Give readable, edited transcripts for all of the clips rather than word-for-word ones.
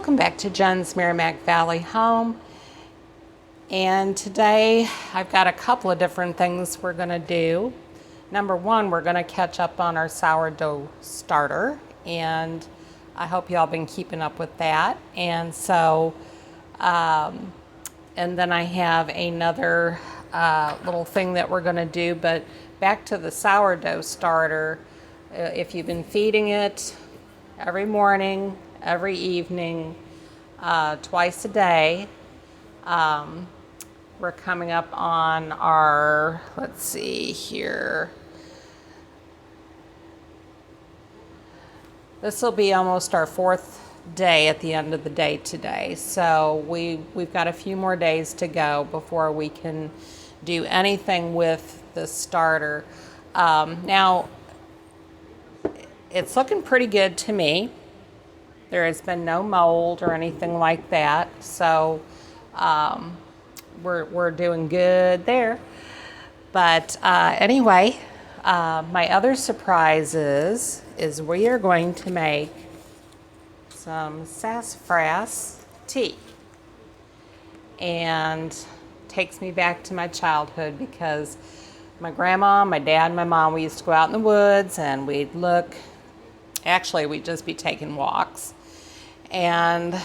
Welcome back to jensmeramecvalleyhome. And today I've got a couple of different things we're going to do. Number one, we're going to catch up on our sourdough starter, and I hope y'all been keeping up with that. And so, and then I have another little thing that we're going to do, but back to the sourdough starter. If you've been feeding it every morning, every evening, twice a day, we're coming up on our, let's see here, this will be almost our fourth day at the end of the day today. So we've got a few more days to go before we can do anything with the starter. Now, it's looking pretty good to me. There has been no mold or anything like that, so we're doing good there. But anyway, my other surprise is we are going to make some sassafras tea. And takes me back to my childhood because my grandma, my dad, and my mom, we used to go out in the woods and we'd look. Actually, we'd just be taking walks and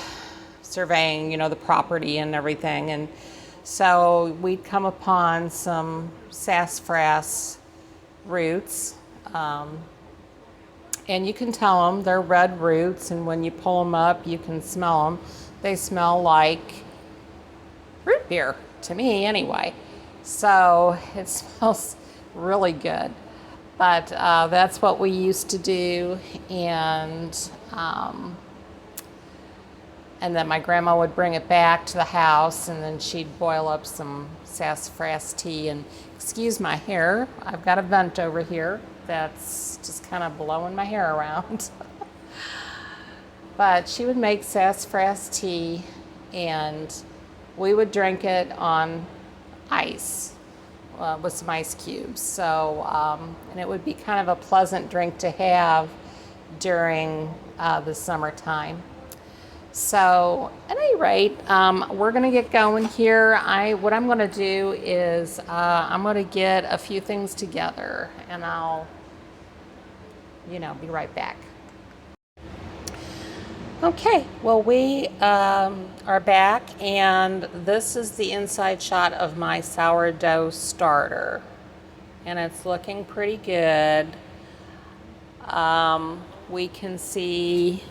surveying, the property and everything. And so we'd come upon some sassafras roots. And you can tell them they're red roots, and when you pull them up, you can smell them. They smell like root beer, to me anyway. So it smells really good. But that's what we used to do, and then my grandma would bring it back to the house, and then she'd boil up some sassafras tea. And excuse my hair, I've got a vent over here that's just kind of blowing my hair around. But she would make sassafras tea, and we would drink it on ice. With some ice cubes. So, and it would be kind of a pleasant drink to have during the summertime. So, at any rate, we're going to get going here. What I'm going to do is I'm going to get a few things together, and I'll, be right back. Okay, well, we are back, and this is the inside shot of my sourdough starter, and it's looking pretty good. We can see,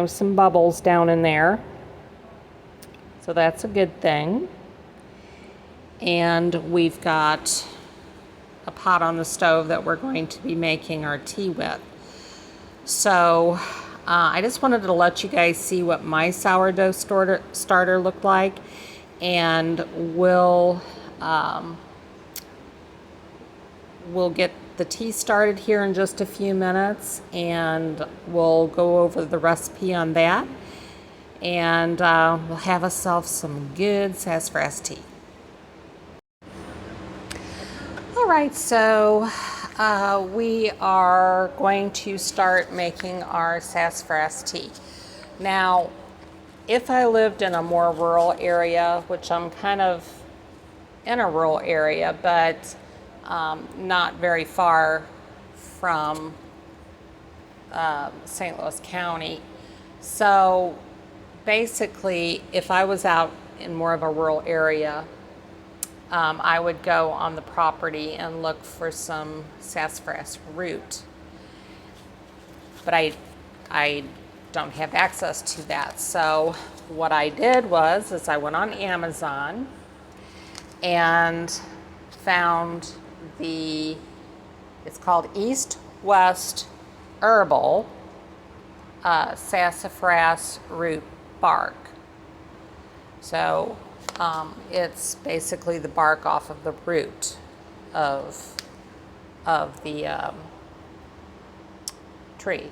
some bubbles down in there, so that's a good thing. And we've got a pot on the stove that we're going to be making our tea with. So I just wanted to let you guys see what my sourdough starter looked like, and we'll get the tea started here in just a few minutes, and we'll go over the recipe on that, and we'll have ourselves some good sassafras tea. All right, so we are going to start making our sassafras tea. Now, if I lived in a more rural area, which I'm kind of in a rural area, but not very far from St. Louis County. So basically, if I was out in more of a rural area, I would go on the property and look for some sassafras root. But I don't have access to that. So what I did was I went on Amazon and found it's called East West Herbal sassafras root bark. So it's basically the bark off of the root of the tree.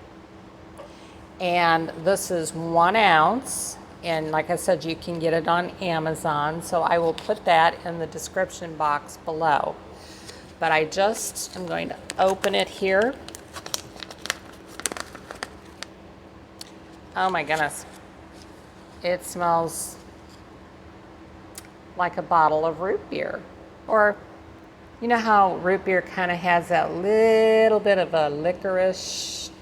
And this is 1 ounce, and like I said, you can get it on Amazon, so I will put that in the description box below. But I just am going to open it here. Oh my goodness. It smells like a bottle of root beer. Or, you know how root beer kind of has that little bit of a licorice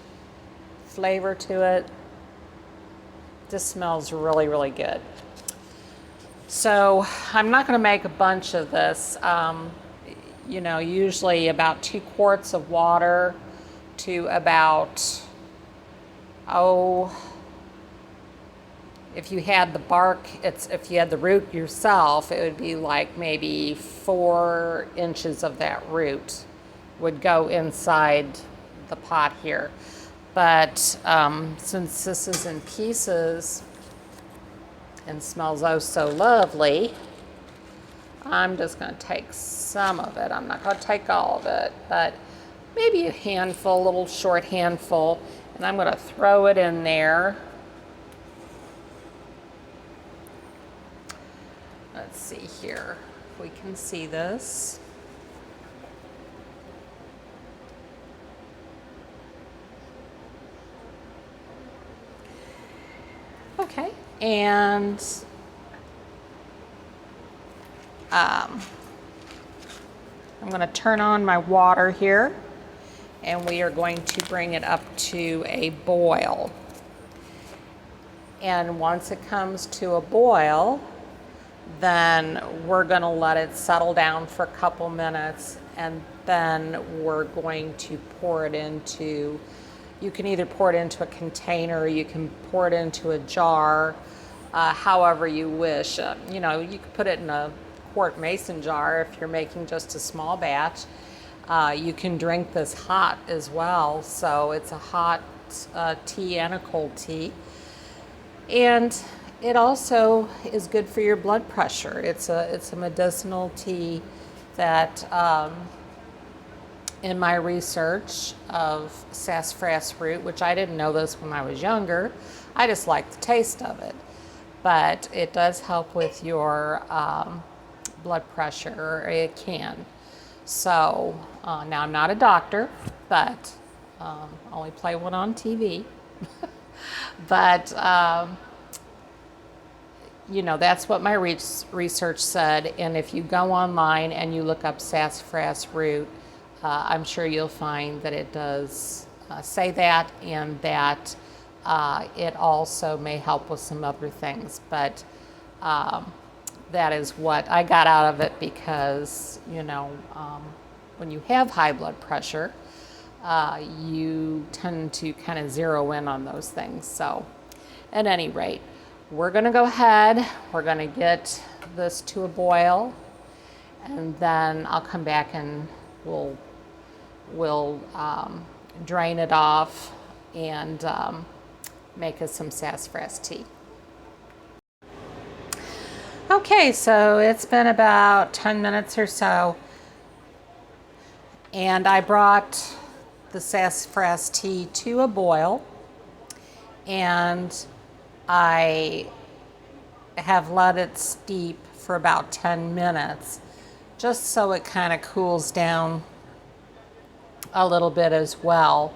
flavor to it? This smells really, really good. So I'm not going to make a bunch of this. You know, usually about 2 quarts of water to about, if you had the bark, if you had the root yourself, it would be like maybe 4 inches of that root would go inside the pot here. But since this is in pieces and smells oh so lovely, I'm just going to take some of it. I'm not going to take all of it, but maybe a handful, a little short handful, and I'm going to throw it in there. Let's see here if we can see this. Okay, and I'm going to turn on my water here, and we are going to bring it up to a boil. And once it comes to a boil, then we're going to let it settle down for a couple minutes, and then we're going to pour it into, you can either pour it into a container, or you can pour it into a jar, however you wish. You know, you could put it in a quart mason jar if you're making just a small batch. You can drink this hot as well, so it's a hot tea and a cold tea. And it also is good for your blood pressure. It's a medicinal tea that, in my research of sassafras root, which I didn't know this when I was younger, I just liked the taste of it. But it does help with your blood pressure, or it can. So now I'm not a doctor, but only play one on TV. But you know, that's what my research said. And if you go online and you look up sassafras root, I'm sure you'll find that it does say that, and that it also may help with some other things. But that is what I got out of it, because, you know, when you have high blood pressure, you tend to kind of zero in on those things. So at any rate, we're going to go ahead, we're going to get this to a boil, and then I'll come back and we'll drain it off and make us some sassafras tea. Okay, so it's been about 10 minutes or so, and I brought the sassafras tea to a boil, and I have let it steep for about 10 minutes, just so it kind of cools down a little bit as well.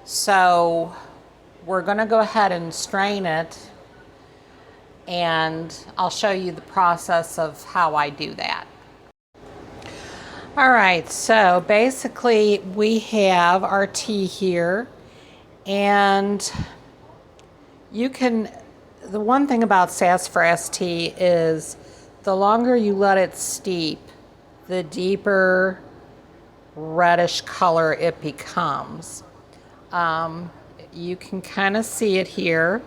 So we're going to go ahead and strain it, and I'll show you the process of how I do that. All right, so basically we have our tea here, and you can, the one thing about sassafras tea is the longer you let it steep, the deeper reddish color it becomes. You can kind of see it here.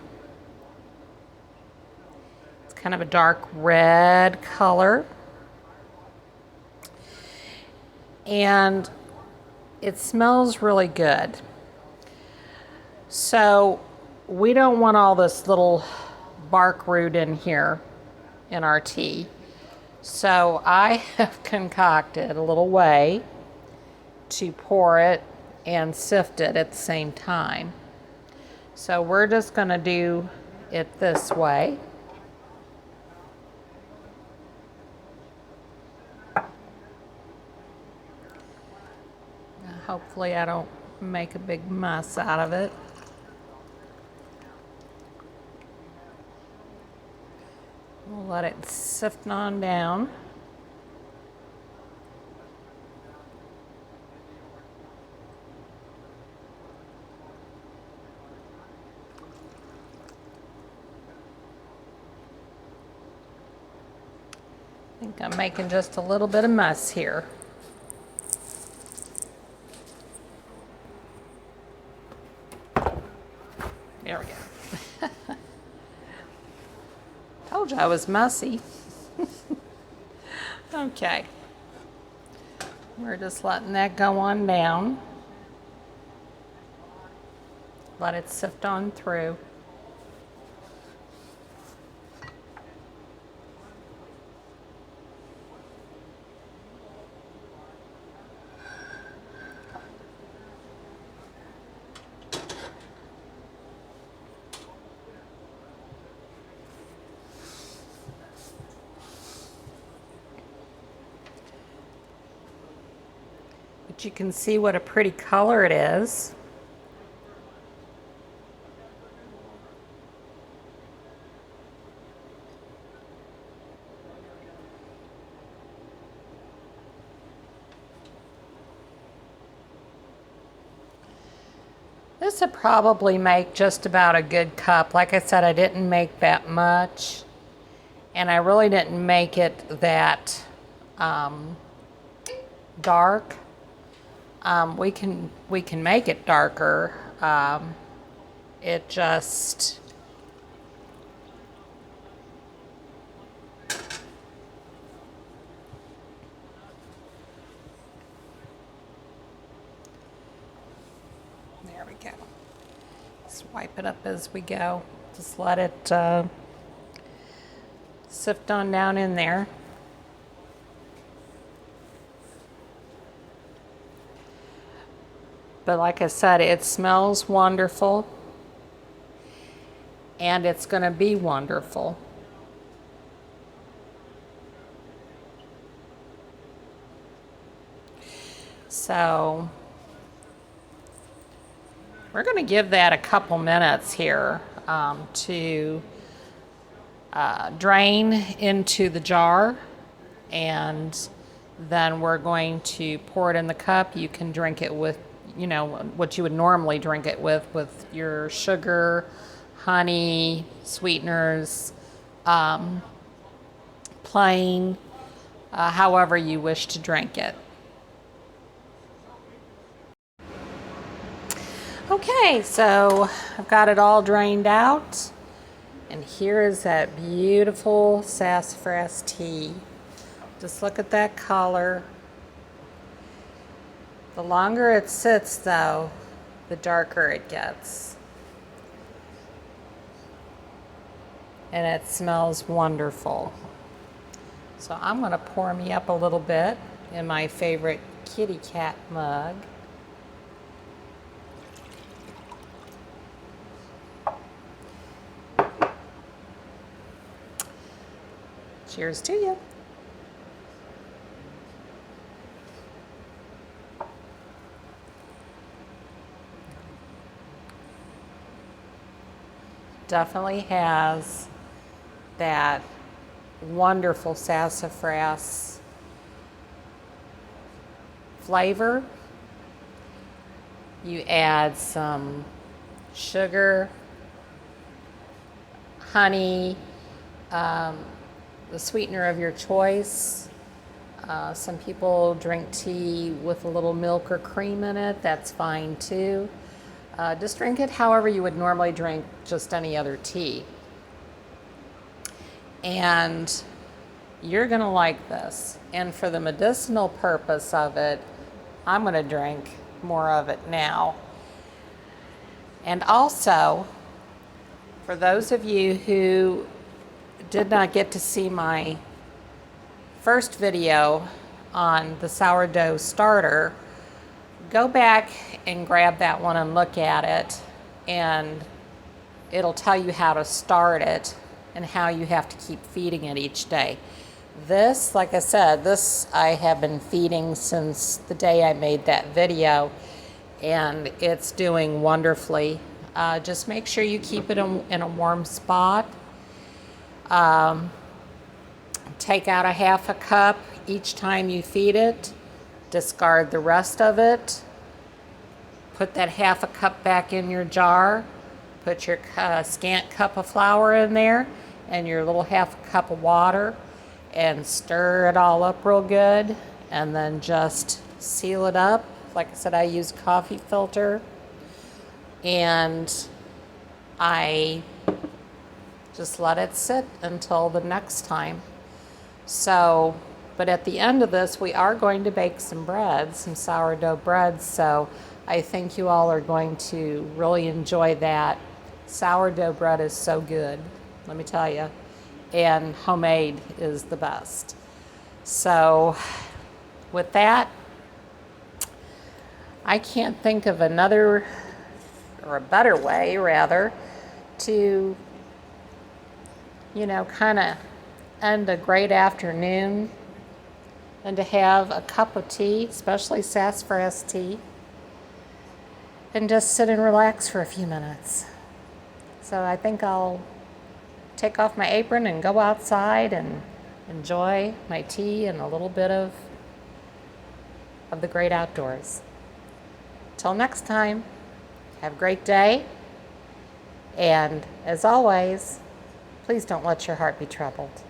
It's kind of a dark red color. And it smells really good. So we don't want all this little bark root in here in our tea. So I have concocted a little way to pour it and sift it at the same time. So we're just going to do it this way. Hopefully I don't make a big mess out of it. let it sift on down. I think I'm making just a little bit of mess here. There we go. Told you I was messy. Okay. We're just letting that go on down. Let it sift on through. But you can see what a pretty color it is. This would probably make just about a good cup. Like I said, I didn't make that much, and I really didn't make it that dark. We can make it darker. It just there we go. Just wipe it up as we go. Just let it sift on down in there. But like I said, it smells wonderful, and it's going to be wonderful. So we're going to give that a couple minutes here to drain into the jar, and then we're going to pour it in the cup. You can drink it with, you know, what you would normally drink it with your sugar, honey, sweeteners, plain, however you wish to drink it. Okay, so I've got it all drained out, and here is that beautiful sassafras tea. Just look at that color. The longer it sits, though, the darker it gets. And it smells wonderful. So I'm going to pour me up a little bit in my favorite kitty cat mug. Cheers to you. Definitely has that wonderful sassafras flavor. You add some sugar, honey, the sweetener of your choice. Some people drink tea with a little milk or cream in it. That's fine too. Just drink it however you would normally drink just any other tea. And you're gonna like this. And for the medicinal purpose of it, I'm gonna drink more of it now. And also, for those of you who did not get to see my first video on the sourdough starter, go back and grab that one and look at it, and it'll tell you how to start it and how you have to keep feeding it each day. This, like I said, this I have been feeding since the day I made that video, and it's doing wonderfully. Just make sure you keep it in a warm spot. take out a half a cup each time you feed it, discard the rest of it, put that half a cup back in your jar, put your scant cup of flour in there and your little half a cup of water, and stir it all up real good, and then just seal it up. Like I said, I use coffee filter, and I just let it sit until the next time. So, but at the end of this, we are going to bake some bread, some sourdough breads, so I think you all are going to really enjoy that. Sourdough bread is so good, let me tell you, and homemade is the best. So with that, I can't think of another, or a better way rather, to, you know, kind of end a great afternoon and to have a cup of tea, especially sassafras tea, and just sit and relax for a few minutes. So I think I'll take off my apron and go outside and enjoy my tea and a little bit of the great outdoors. Till next time, have a great day, and as always, please don't let your heart be troubled.